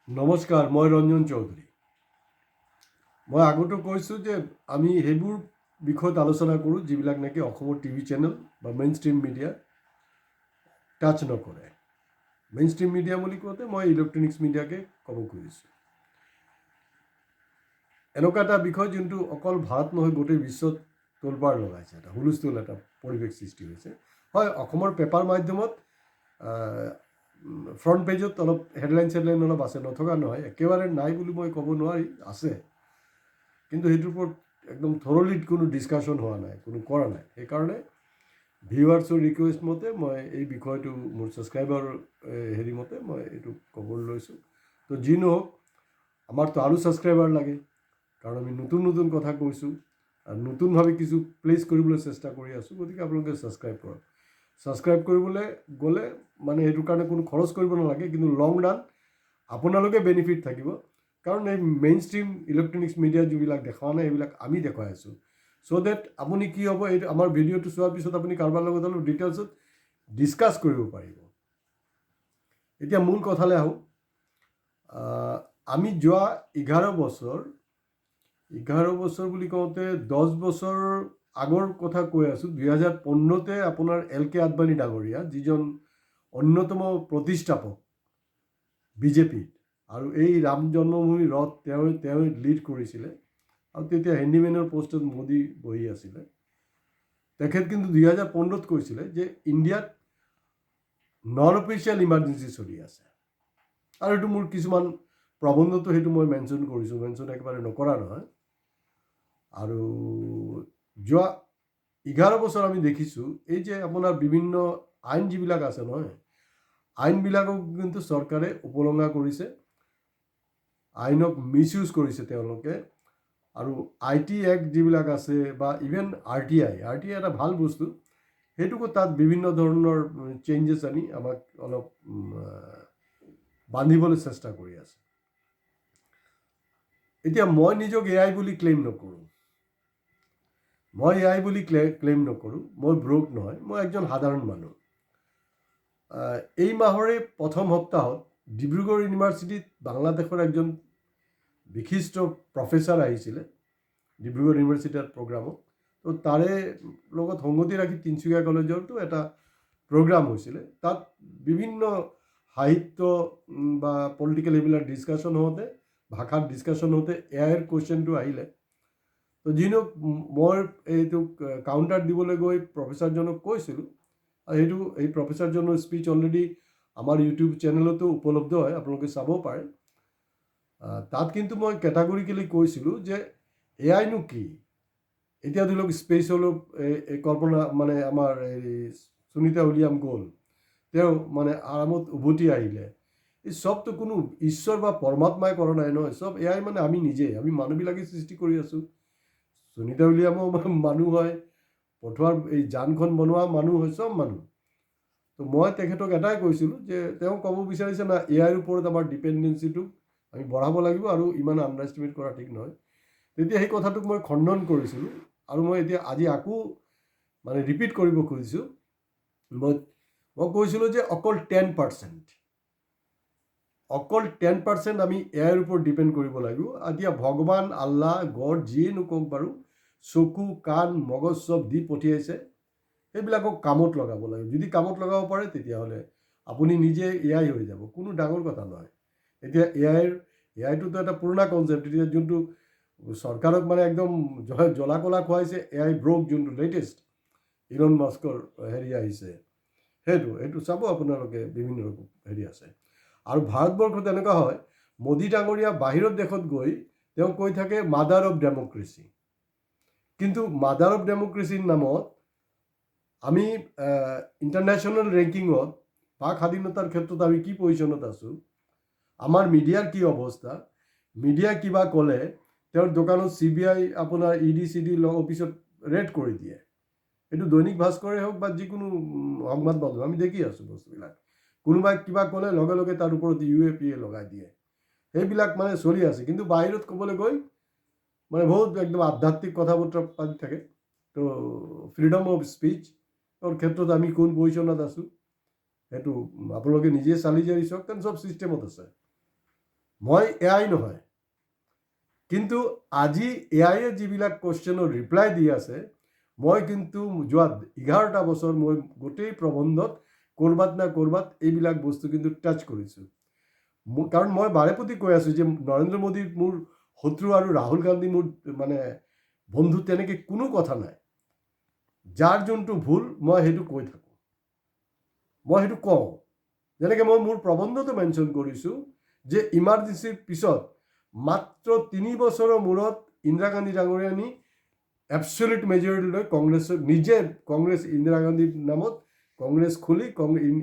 নমস্কাৰ, মই ৰঞ্জন চৌধুৰী। মই আগতে কৈছোঁ যে আমি সেইবোৰ বিষয়ত আলোচনা কৰোঁ যিবিলাক নেকি অসমৰ টিভি চেনেল বা মেইন ষ্ট্ৰীম মিডিয়া টাচ নকৰে। মেইন ষ্ট্ৰীম মিডিয়া বুলি কওঁতে মই ইলেক্ট্ৰনিক্স মিডিয়াকে ক'ব খুজিছোঁ। এনেকুৱা এটা বিষয় যোনটো অকল ভাৰত নহয় গোটেই বিশ্বত তোলপাৰ লগাইছে, এটা হুলস্থুল এটা পৰিৱেশ সৃষ্টি হৈছে। হয়, অসমৰ পেপাৰ মাধ্যমত ফ্ৰণ্ট পেজত অলপ হেডলাইন অলপ আছে, নথকা নহয়, একেবাৰে নাই বুলি মই ক'ব নোৱাৰি, আছে। কিন্তু সেইটোৰ ওপৰত একদম থৰলি কোনো ডিছকাশ্যন হোৱা নাই, কোনো কৰা নাই। সেইকাৰণে ভিউৱাৰ্ছৰ ৰিকুৱেষ্ট মতে মই এই বিষয়টো মোৰ ছাবস্ক্ৰাইবাৰ মতে মই এইটো ক'বলৈ লৈছোঁ। তো যি নহওক, আমাৰতো আৰু ছাবস্ক্ৰাইবাৰ লাগে, কাৰণ আমি নতুন নতুন কথা কৈছোঁ আৰু নতুনভাৱে কিছু প্লেচ কৰিবলৈ চেষ্টা কৰি আছোঁ। গতিকে আপোনালোকে ছাবস্ক্ৰাইব কৰক। ছাবস্ক্ৰাইব কৰিবলৈ গ'লে মানে সেইটোৰ কাৰণে কোনো খৰচ কৰিব নালাগে, কিন্তু লং ৰান আপোনালোকে বেনিফিট থাকিব। কাৰণ এই মেইন ষ্ট্ৰীম ইলেক্ট্ৰনিক্স মিডিয়া যিবিলাক দেখুওৱা নাই সেইবিলাক আমি দেখুৱাই আছোঁ। চ' ডেট আপুনি কি হ'ব, এই আমাৰ ভিডিঅ'টো চোৱাৰ পিছত আপুনি কাৰোবাৰ লগত অলপ ডিটেইলছত ডিছকাছ কৰিব পাৰিব। এতিয়া মূল কথালৈ আহোঁ। আমি যোৱা 11 বছৰ বুলি কওঁতে 10 বছৰ আগৰ কথা কৈ আছোঁ। 2015 আপোনাৰ LK আদবানী ডাঙৰীয়া, যিজন অন্যতম প্ৰতিষ্ঠাপক বিজেপিৰ, আৰু এই ৰাম জন্মভূমি ৰথ তেওঁ লিড কৰিছিলে, আৰু তেতিয়া হেণ্ডিমেনৰ পষ্টত মোদী বহি আছিলে। তেখেত কিন্তু 2015 কৈছিলে যে ইণ্ডিয়াত নন অফিচিয়েল ইমাৰ্জেঞ্চি চলি আছে, আৰু এইটো মোৰ কিছুমান প্ৰবন্ধটো সেইটো মই মেনশ্যন কৰিছোঁ, মেনশ্যন একেবাৰে নকৰা নহয়। আৰু যোৱা 11 বছৰ আমি দেখিছোঁ এই যে আপোনাৰ বিভিন্ন আইন যিবিলাক আছে নহয়, আইনবিলাকক কিন্তু চৰকাৰে উপলংঘা কৰিছে, আইনক মিছইউজ কৰিছে তেওঁলোকে। আৰু IT এক্ট যিবিলাক আছে বা ইভেন RTI এটা ভাল বস্তু, সেইটোকো তাত বিভিন্ন ধৰণৰ চেঞ্জেছ আনি আমাক অলপ বান্ধিবলৈ চেষ্টা কৰি আছে। এতিয়া মই নিজক AI বুলি ক্লেইম নকৰোঁ, মই ব্ৰোক নহয়, মই একজন সাধাৰণ মানুহ। এই মাহৰে প্ৰথম সপ্তাহত ডিব্ৰুগড় ইউনিভাৰ্চিটিত বাংলাদেশৰ একজন বিশিষ্ট প্ৰফেচাৰ আহিছিলে ডিব্ৰুগড় ইউনিভাৰ্চিটিৰ প্ৰগ্ৰামত। তো তাৰে লগত সংগতি ৰাখি তিনিচুকীয়া কলেজৰতো এটা প্ৰগ্ৰাম হৈছিলে। তাত বিভিন্ন সাহিত্য বা পলিটিকেল এইবিলাক ডিছকাশ্যন হওঁতে, ভাষাত ডিছকাশ্যন হওঁতে AIৰ কুৱেশ্যনটো আহিলে। তো যিহওক মই এইটোক কাউণ্টাৰ দিবলৈ গৈ প্ৰফেচাৰজনক কৈছিলোঁ, আৰু এই প্ৰফেচাৰজনৰ স্পীচ অলৰেডি আমাৰ ইউটিউব চেনেলতো উপলব্ধ হয়, আপোনালোকে চাব পাৰে। তাত কিন্তু মই কেটাগৰিকেলি কৈছিলোঁ যে AI নো কি। এতিয়া ধৰি লওক স্পেচ অলপ কল্পনা মানে আমাৰ এই সুনীতা উইলিয়াম গ'ল, তেওঁ মানে আৰামত উভতি আহিলে। এই চবটো কোনো ঈশ্বৰ বা পৰমাত্মাই কৰা নাই নহয়, চব AI মানে আমি নিজেই, আমি মানুহবিলাকে সৃষ্টি কৰি আছোঁ। সুনীতা উইলিয়ামো মানুহ হয়, পঠোৱাৰ এই যানখন বনোৱা মানুহ হয়, চব মানুহ। তো মই তেখেতক এটাই কৈছিলোঁ যে তেওঁ ক'ব বিচাৰিছে না AIৰ ওপৰত আমাৰ ডিপেণ্ডেঞ্চিটো আমি বঢ়াব লাগিব, আৰু ইমান আণ্ডাৰ এষ্টিমেট কৰা ঠিক নহয়। তেতিয়া সেই কথাটোক মই খণ্ডন কৰিছিলোঁ, আৰু মই এতিয়া আজি আকৌ মানে ৰিপিট কৰিব খুজিছোঁ। মই কৈছিলোঁ যে অকল 10% আমি AIৰ ওপৰত ডিপেণ্ড কৰিব লাগিব। এতিয়া ভগৱান, আল্লাহ, গড যিয়ে নকওক বাৰু, চকু, কাণ, মগজ চব দি পঠিয়াইছে, সেইবিলাকক কামত লগাব লাগিব। যদি কামত লগাব পাৰে তেতিয়াহ'লে আপুনি নিজে AI হৈ যাব, কোনো ডাঙৰ কথা নহয়। এতিয়া AIটোতো এটা পুৰণা কনচেপ্ট, এতিয়া যোনটো চৰকাৰক মানে একদম জ্বলা কলা খুৱাইছে AI ব্ৰক, যোনটো লেটেষ্ট ইলন মাস্কৰ আহিছে, সেইটো চাব আপোনালোকে, বিভিন্ন আছে। আৰু ভাৰতবৰ্ষত এনেকুৱা হয়, মোদী ডাঙৰীয়া বাহিৰৰ দেশত গৈ তেওঁ কৈ থাকে মাদাৰ অফ ডেমক্ৰেচি, কিন্তু মাদাৰ অফ ডেমক্ৰেচিৰ নামত আমি ইণ্টাৰনেশ্যনেল ৰেংকিঙত বাক স্বাধীনতাৰ ক্ষেত্ৰত আমি কি পজিশ্যনত আছোঁ, আমাৰ মিডিয়াৰ কি অৱস্থা, মিডিয়াই কিবা ক'লে তেওঁৰ দোকানত CBI আপোনাৰ ED অফিচত ৰেড কৰি দিয়ে। এইটো দৈনিক ভাস্কৰে হওক বা যিকোনো সংবাদ মাধ্যম, আমি দেখি আছোঁ বস্তুবিলাক। কোনোবাই কিবা ক'লে লগে লগে তাৰ ওপৰত UAPA লগাই দিয়ে, সেইবিলাক মানে চলি আছে। কিন্তু বাহিৰত ক'বলৈ গৈ মানে বহুত একদম আধ্যাত্মিক কথা বতৰা পাতি থাকে। তো ফ্ৰীডম অফ স্পীচৰ ক্ষেত্ৰত আমি কোন পজিশ্যনত আছোঁ সেইটো আপোনালোকে নিজে চালি জাৰি চাওক, কাৰণ চব ছিষ্টেমত আছে। মই এআই নহয়, কিন্তু আজি এআইয়ে যিবিলাক কুৱেশ্যনৰ ৰিপ্লাই দি আছে, মই কিন্তু যোৱা 11টা বছৰ মই গোটেই প্ৰবন্ধত ক'ৰবাত না ক'ৰবাত এইবিলাক বস্তু কিন্তু টাচ কৰিছোঁ। কাৰণ মই বাৰেপতি কৈ আছোঁ যে নৰেন্দ্ৰ মোদী মোৰ শত্ৰু আৰু ৰাহুল গান্ধী মোৰ মানে বন্ধু, তেনেকৈ কোনো কথা নাই। যাৰ যোনটো ভুল মই সেইটো কৈ থাকোঁ, মই সেইটো কওঁ। যেনেকৈ মই মোৰ প্ৰবন্ধটো মেনশ্যন কৰিছোঁ যে ইমাৰ্জেঞ্চিৰ পিছত মাত্ৰ 3 বছৰৰ মূৰত ইন্দিৰা গান্ধী ডাঙৰীয়ানী এবছলিউট মেজৰিটি লৈ কংগ্ৰেছৰ নিজে কংগ্ৰেছ ইন্দিৰা গান্ধীৰ নামত কংগ্ৰেছ খুলি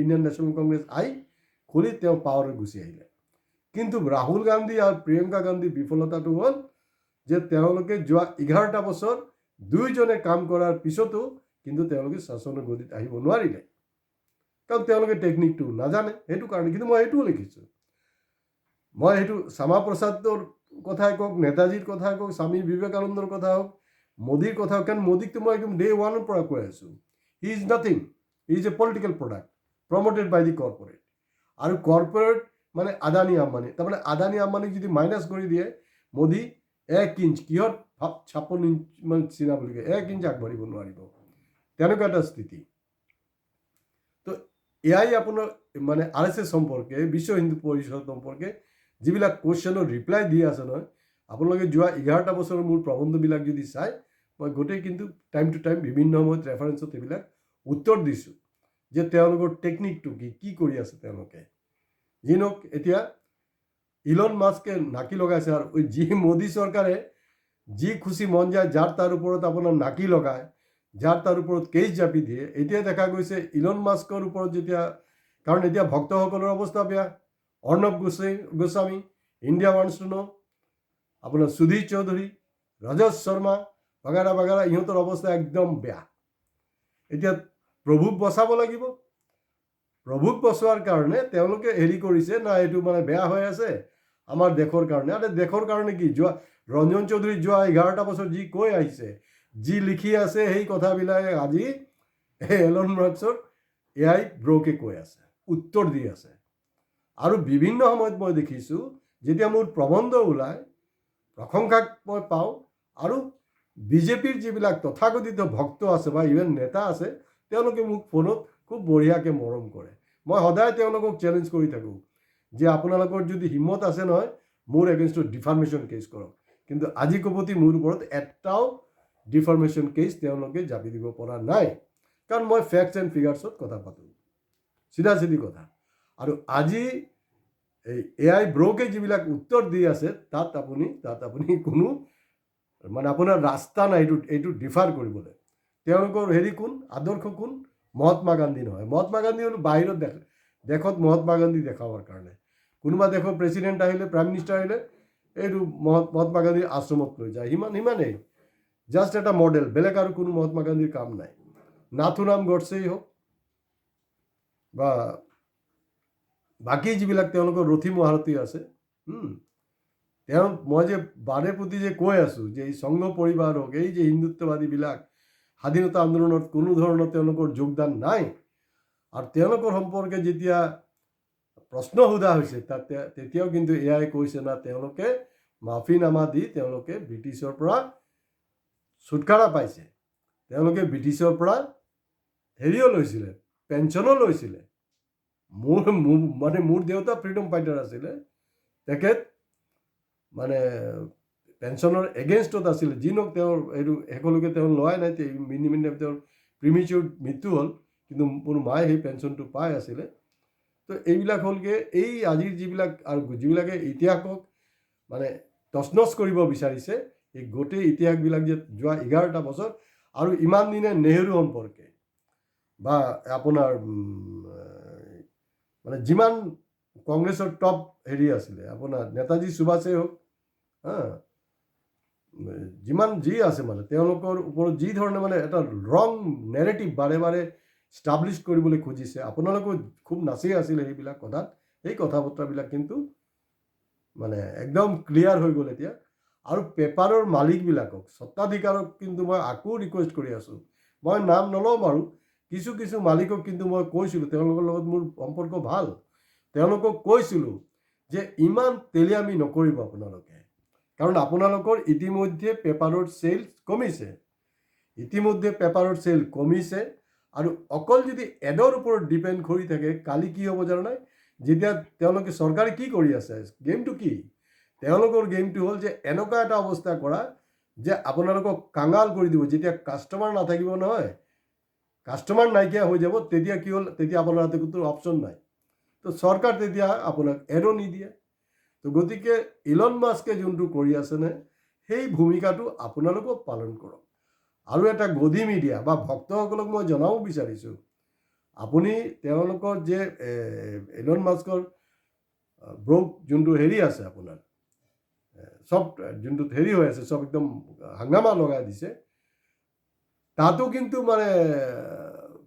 ইণ্ডিয়ান নেশ্যনেল কংগ্ৰেছ খুলি তেওঁ পাৱাৰত গুচি আহিলে। কিন্তু ৰাহুল গান্ধী আৰু প্ৰিয়ংকা গান্ধীৰ বিফলতাটো হ'ল যে তেওঁলোকে যোৱা 11টা বছৰ দুয়োজনে কাম কৰাৰ পিছতো কিন্তু তেওঁলোকে শাসনৰ গতিত আহিব নোৱাৰিলে, কাৰণ তেওঁলোকে টেকনিকটো নাজানে। সেইটো কাৰণে কিন্তু মই এইটোও লিখিছোঁ, মই সেইটো শ্যামা প্ৰসাদৰ কথাই কওক, নেতাজীৰ কথাই কওক, স্বামী বিবেকানন্দৰ কথা হওক, মোদীৰ কথা হওক, কাৰণ মোদীকতো মই একদম ডে 1ৰ পৰা কৈ আছোঁ, he is nothing, he is a political product promoted by the corporate. আৰু কৰ্পৰেট মানে আদানী আম্বানী, তাৰমানে আদানী আম্বানীক যদি মাইনাছ কৰি দিয়ে মোদী 1 ইঞ্চ, কিহত 56 ইঞ্চ মানে চিনা বুলি কয়, 1 ইঞ্চ আগবাঢ়িব নোৱাৰিব, তেনেকুৱা এটা স্থিতি। তো এআই আপোনাৰ মানে RSS সম্পৰ্কে, বিশ্ব হিন্দু পৰিষদ সম্পৰ্কে যিবিলাক কুৱেশ্যনৰ ৰিপ্লাই দি আছে নহয়, আপোনালোকে যোৱা 11টা বছৰৰ মোৰ প্ৰবন্ধবিলাক যদি চায়, মই গোটেই কিন্তু টাইম টু টাইম বিভিন্ন সময়ত ৰেফাৰেঞ্চত এইবিলাক উত্তৰ দিছোঁ যে তেওঁলোকৰ টেকনিকটো কি কৰি আছে তেওঁলোকে। যি নহওক, এতিয়া ইলন মাস্কে নাকি লগাইছে, আৰু যি মোদী চৰকাৰে যি খুচি মন যায় যাৰ তাৰ ওপৰত আপোনাৰ নাকি লগায়, যাৰ তাৰ ওপৰত কেছ জাপি দিয়ে। এতিয়া দেখা গৈছে ইলন মাস্কৰ ওপৰত যেতিয়া, কাৰণ এতিয়া ভক্তসকলৰ অৱস্থা বেয়া, Arnab Goswami, India wants to know', আপোনাৰ সুধীৰ চৌধুৰী, ৰজত শৰ্মা বাগাৰা বাগাৰা, ইহঁতৰ অৱস্থা একদম বেয়া। এতিয়া প্ৰভুক বচাব লাগিব। প্ৰভুক বচোৱাৰ কাৰণে তেওঁলোকে হেৰি কৰিছে না, এইটো মানে বেয়া হৈ আছে আমাৰ দেশৰ কাৰণে। আৰে দেশৰ কাৰণে কি, যোৱা ৰঞ্জন চৌধুৰী যোৱা 11টা বছৰ যি কৈ আহিছে, যি লিখি আছে, সেই কথাবিলাক আজি এলন মাস্কৰ এআই ব্ৰকে কৈ আছে, উত্তৰ দি আছে। আৰু বিভিন্ন সময়ত মই দেখিছোঁ যেতিয়া মোৰ প্ৰবন্ধ ওলায়, প্ৰশংসা মই পাওঁ, আৰু বিজেপিৰ যিবিলাক তথাকথিত ভক্ত আছে বা ইভেন নেতা আছে, তেওঁলোকে মোক ফোনত খুব বঢ়িয়াকৈ মৰম কৰে। মই সদায় তেওঁলোকক চেলেঞ্জ কৰি থাকোঁ যে আপোনালোকৰ যদি হিম্মত আছে নহয়, মোৰ এগেইনষ্টত ডিফাৰ্মেশ্যন কেছ কৰক। কিন্তু আজি কপতি মোৰ ওপৰত এটাও ডিফাৰ্মেশ্যন কেছ তেওঁলোকে জাপি দিব পৰা নাই, কাৰণ মই ফেক্টছ এণ্ড ফিগাৰ্ছত কথা পাতোঁ, চিধা চিধি কথা। আৰু আজি এই এআই ব্ৰকে যিবিলাক উত্তৰ দি আছে, তাত আপুনি কোনো মানে আপোনাৰ ৰাস্তা নাই এইটো ডিফাৰ কৰিবলৈ। তেওঁলোকৰ হেৰি কোন, আদৰ্শ কোন? মহাত্মা গান্ধী নহয়। মহাত্মা গান্ধী হ'ল বাহিৰত দেশত মহাত্মা গান্ধী দেখাবৰ কাৰণে। কোনোবা দেশৰ প্ৰেচিডেণ্ট আহিলে, প্ৰাইম মিনিষ্টাৰ আহিলে, এইটো মহাত্মা গান্ধীৰ আশ্ৰমত লৈ যায়, সিমানেই, জাষ্ট এটা মডেল, বেলেগ আৰু কোনো মহাত্মা গান্ধীৰ কাম নাই। নাথুৰাম গডছেই হওক বা বাকী যিবিলাক তেওঁলোকৰ ৰথী মহাৰথী আছে, মই যে বাৰে প্ৰতি যে কৈ আছোঁ যে এই সংঘ পৰিবাৰ হওক, এই যে হিন্দুত্ববাদীবিলাক, স্বাধীনতা আন্দোলনত কোনো ধৰণৰ তেওঁলোকৰ যোগদান নাই। আৰু তেওঁলোকৰ সম্পৰ্কে যেতিয়া প্ৰশ্ন সোধা হৈছে, তেতিয়াও কিন্তু এয়াই কৈছে না, তেওঁলোকে মাফিনামা দি তেওঁলোকে ব্ৰিটিছৰ পৰা ছুটকাৰা পাইছে, তেওঁলোকে ব্ৰিটিছৰ পৰা হেৰিও লৈছিলে, পেঞ্চনো লৈছিলে। মোৰ দেউতা ফ্ৰীডম ফাইটাৰ আছিলে, তেখেত মানে পেঞ্চনৰ এগেইনষ্টত আছিলে। যি নহওক, তেওঁৰ এইটো শেষলৈকে তেওঁ লোৱাই নাই, তেওঁৰ প্ৰিমিচিউৰ মৃত্যু হ'ল, কিন্তু মোৰ মায়ে সেই পেঞ্চনটো পাই আছিলে। তো এইবিলাক হ'লগৈ এই আজিৰ যিবিলাকে ইতিহাসক মানে তছনছ কৰিব বিচাৰিছে, এই গোটেই ইতিহাসবিলাক যে যোৱা 11টা বছৰ, আৰু ইমান দিনে নেহেৰু সম্পৰ্কে বা আপোনাৰ মানে যিমান কংগ্ৰেছৰ টপ হেৰি আছিলে, আপোনাৰ নেতাজী সুভাষেই হওক, যিমান যি আছে, মানে তেওঁলোকৰ ওপৰত যি ধৰণে মানে এটা ৰং নেৰেটিভ বাৰে বাৰে ষ্টাব্লিছ কৰিবলৈ খুজিছে। আপোনালোকেও খুব নাচি আছিলে সেইবিলাক কথাত। সেই কথা বতৰাবিলাক কিন্তু মানে একদম ক্লিয়াৰ হৈ গ'ল এতিয়া। আৰু পেপাৰৰ মালিকবিলাকক, স্বত্বাধিকাৰক কিন্তু মই আকৌ ৰিকুৱেষ্ট কৰি আছোঁ, মই নাম নলওঁ বাৰু, কিছু মালিকক কিন্তু মই কৈছিলোঁ, তেওঁলোকৰ লগত মোৰ সম্পৰ্ক ভাল, তেওঁলোকক কৈছিলোঁ যে ইমান তেলিয়ামি নকৰিব আপোনালোকে, কাৰণ আপোনালোকৰ ইতিমধ্যে পেপাৰৰ চেল কমিছে, ইতিমধ্যে পেপাৰৰ চেল কমিছে। আৰু অকল যদি এডৰ ওপৰত ডিপেণ্ড কৰি থাকে, কালি কি হ'ব জানা নাই? যেতিয়া তেওঁলোকে চৰকাৰে কি কৰি আছে, গেমটো কি? তেওঁলোকৰ গেমটো হ'ল যে এনেকুৱা এটা অৱস্থা কৰা যে আপোনালোকক কাঙাল কৰি দিব। যেতিয়া কাষ্টমাৰ নাথাকিব নহয়, কাষ্টমাৰ নাইকিয়া হৈ যাব, তেতিয়া কি হ'ল, তেতিয়া আপোনাৰ হাতে কোনো অপশ্যন নাই। তো চৰকাৰ তেতিয়া আপোনাক এডো নিদিয়ে। তো গতিকে ইলন মাস্কে যোনটো কৰি আছেনে, সেই ভূমিকাটো আপোনালোকেও পালন কৰক। আৰু এটা গধি মিডিয়া বা ভক্তসকলক মই জনাব বিচাৰিছোঁ, আপুনি তেওঁলোকৰ যে ইলন মাস্কৰ ব্ৰক যোনটো হেৰি আছে আপোনাৰ চব যোনটোত হেৰি হৈ আছে, চব একদম হাংগামা লগাই দিছে, তাতো কিন্তু মানে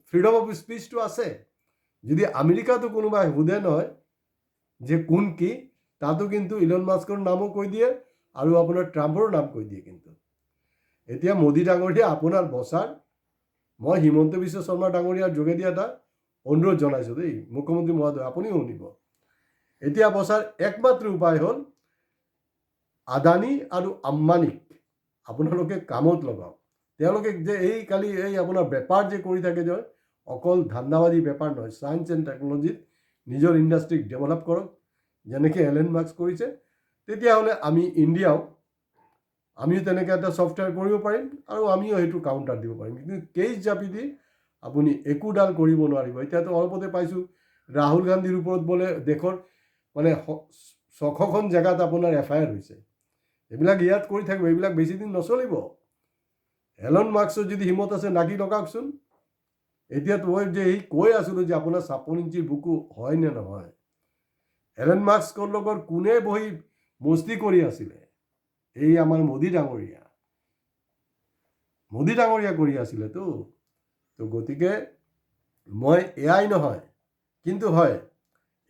ফ্ৰীডম অফ স্পীচটো আছে। যদি আমেৰিকাতো কোনোবাই সোধে নহয় যে কোন কি, তাতো কিন্তু ইলন মাস্কৰ নামো কৈ দিয়ে আৰু আপোনাৰ ট্ৰাম্পৰো নাম কৈ দিয়ে। কিন্তু এতিয়া মোদী ডাঙৰীয়া আপোনাৰ বছাৰ, মই হিমন্ত বিশ্ব শৰ্মা ডাঙৰীয়াৰ যোগেদি এটা অনুৰোধ জনাইছোঁ দেই, মুখ্যমন্ত্ৰী মহোদয় আপুনিও শুনিব। এতিয়া বছাৰ একমাত্ৰ উপায় হ'ল আদানী আৰু আম্বানীক আপোনালোকে কামত লগাওক। তেওঁলোকে যে এই কালি এই আপোনাৰ বেপাৰ যে কৰি থাকে, যে অকল ধান্দাবাদী বেপাৰ নহয়, ছায়েন্স এণ্ড টেকনলজিত নিজৰ ইণ্ডাষ্ট্ৰীক ডেভেলপ কৰক, যেনেকৈ এলেন মাস্ক কৰিছে। তেতিয়াহ'লে আমি ইণ্ডিয়াও আমিও তেনেকৈ এটা ছফ্টৱেৰ কৰিব পাৰিম আৰু আমিও সেইটো কাউণ্টাৰ দিব পাৰিম। কিন্তু কেছ জাপি দি আপুনি একোডাল কৰিব নোৱাৰিব। এতিয়াতো অলপতে পাইছোঁ ৰাহুল গান্ধীৰ ওপৰত বোলে দেশৰ মানে 600খন জেগাত আপোনাৰ FIR হৈছে। এইবিলাক ইয়াত কৰি থাকিব, এইবিলাক বেছি দিন নচলিব। এলন মাস্কৰ যদি হিমত আছে নাকি লগাওকচোন। এতিয়াতো মই যে কৈ আছিলোঁ যে আপোনাৰ 56 ইঞ্চিৰ বুকু হয় নে নহয়। এলন মাস্কৰ লগত কোনে বহি মস্তি কৰি আছিলে? এই আমাৰ মোদী ডাঙৰীয়া কৰি আছিলেতো। তো গতিকে মই AI নহয়, কিন্তু হয়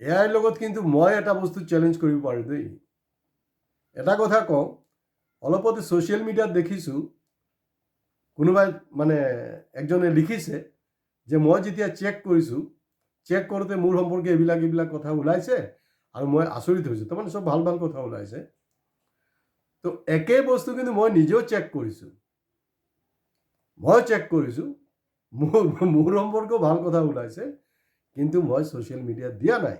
AIৰ লগত কিন্তু মই এটা বস্তু চেলেঞ্জ কৰিব পাৰোঁ দেই। এটা কথা কওঁ, অলপতে ছ'চিয়েল মিডিয়াত দেখিছোঁ কোনোবাই মানে একজনে লিখিছে যে মই যেতিয়া চেক কৰিছোঁ, চেক কৰোঁতে মোৰ সম্পৰ্কে এইবিলাক কথা ওলাইছে আৰু মই আচৰিত হৈছোঁ। তাৰমানে চব ভাল ভাল কথা ওলাইছে। তো একে বস্তু কিন্তু মই নিজেও চেক কৰিছোঁ, মোৰ সম্পৰ্কেও ভাল কথা ওলাইছে, কিন্তু মই ছ'চিয়েল মিডিয়াত দিয়া নাই।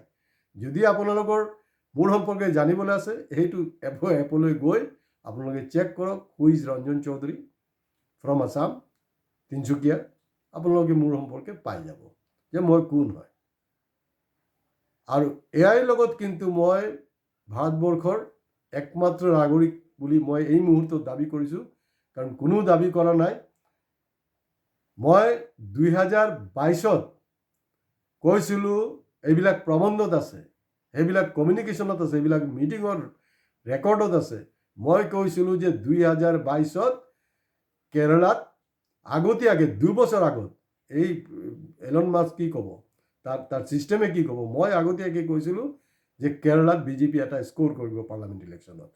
যদি আপোনালোকৰ মোৰ সম্পৰ্কে জানিবলৈ আছে, সেইটো এপলৈ গৈ আপোনালোকে চেক কৰক, who is Ranjan Choudhury from Assam, Tinsukia. আপোনালোকে মোৰ সম্পৰ্কে পাই যাব যে মই কোন হয়। আৰু AIৰ লগত কিন্তু মই ভাৰতবৰ্ষৰ একমাত্ৰ নাগৰিক বুলি মই এই মুহূৰ্তত দাবী কৰিছোঁ, কাৰণ কোনো দাবী কৰা নাই। মই 2022ত কৈছিলোঁ, এইবিলাক প্ৰবন্ধত আছে, সেইবিলাক কমিউনিকেশ্যনত আছে, এইবিলাক মিটিঙৰ ৰেকৰ্ডত আছে। মই কৈছিলোঁ যে 2022ত কেৰালাত আগতীয়াকৈ 2 বছৰ আগত এই এলন মাস্ক কি ক'ব, তাৰ ছিষ্টেমে কি ক'ব, মই আগতীয়াকৈ কৈছিলোঁ যে কেৰালাত BJP এটা স্ক'ৰ কৰিব পাৰ্লামেণ্ট ইলেকশ্যনত।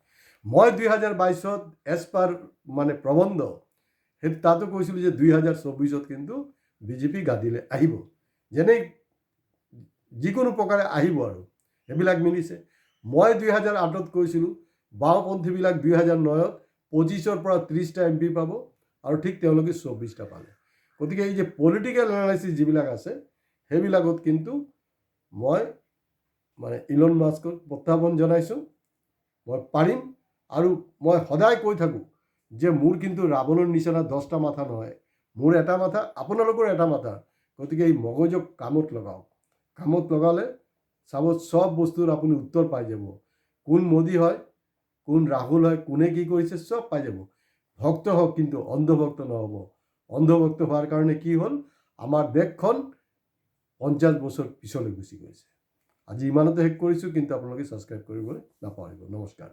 মই 2022ত এজ পাৰ মানে প্ৰবন্ধ সেইটো তাতো কৈছিলোঁ যে 2024ত কিন্তু BJP গাদীলৈ আহিব, যেনে যিকোনো প্ৰকাৰে আহিব আৰু সেইবিলাক মিলিছে। মই 2008ত কৈছিলোঁ বাওঁপন্থীবিলাক 2009ত 25ৰ পৰা 30টা MP পাব আৰু ঠিক তেওঁলোকে 24টা পালে। গতিকে এই যে পলিটিকেল এনালাইচিছ যিবিলাক আছে, সেইবিলাকত কিন্তু মই মানে ইলন মাস্কক প্ৰত্যাহ্বান জনাইছোঁ, মই পাৰিম। আৰু মই সদায় কৈ থাকোঁ যে মোৰ কিন্তু ৰাৱণৰ নিচিনা 10টা মাথা নহয়, মোৰ এটা মাথা, আপোনালোকৰ এটা মাথা। গতিকে এই মগজক কামত লগাওক, কামত লগালে চাব চব বস্তুৰ আপুনি উত্তৰ পাই যাব। কোন মোদী হয়, কোন ৰাহুল হয়, কোনে কি কৰিছে, চব পাই যাব। ভক্ত হওক, কিন্তু অন্ধভক্ত নহ'ব। অন্ধভক্ত হোৱাৰ কাৰণে কি হ'ল, আমাৰ দেশখন 50 বছৰ পিছলৈ গুচি গৈছে। আজি ইমানতে শেষ কৰিছোঁ, কিন্তু আপোনালোকে ছাবস্ক্ৰাইব কৰিবলৈ নাপাহৰিব। নমস্কাৰ।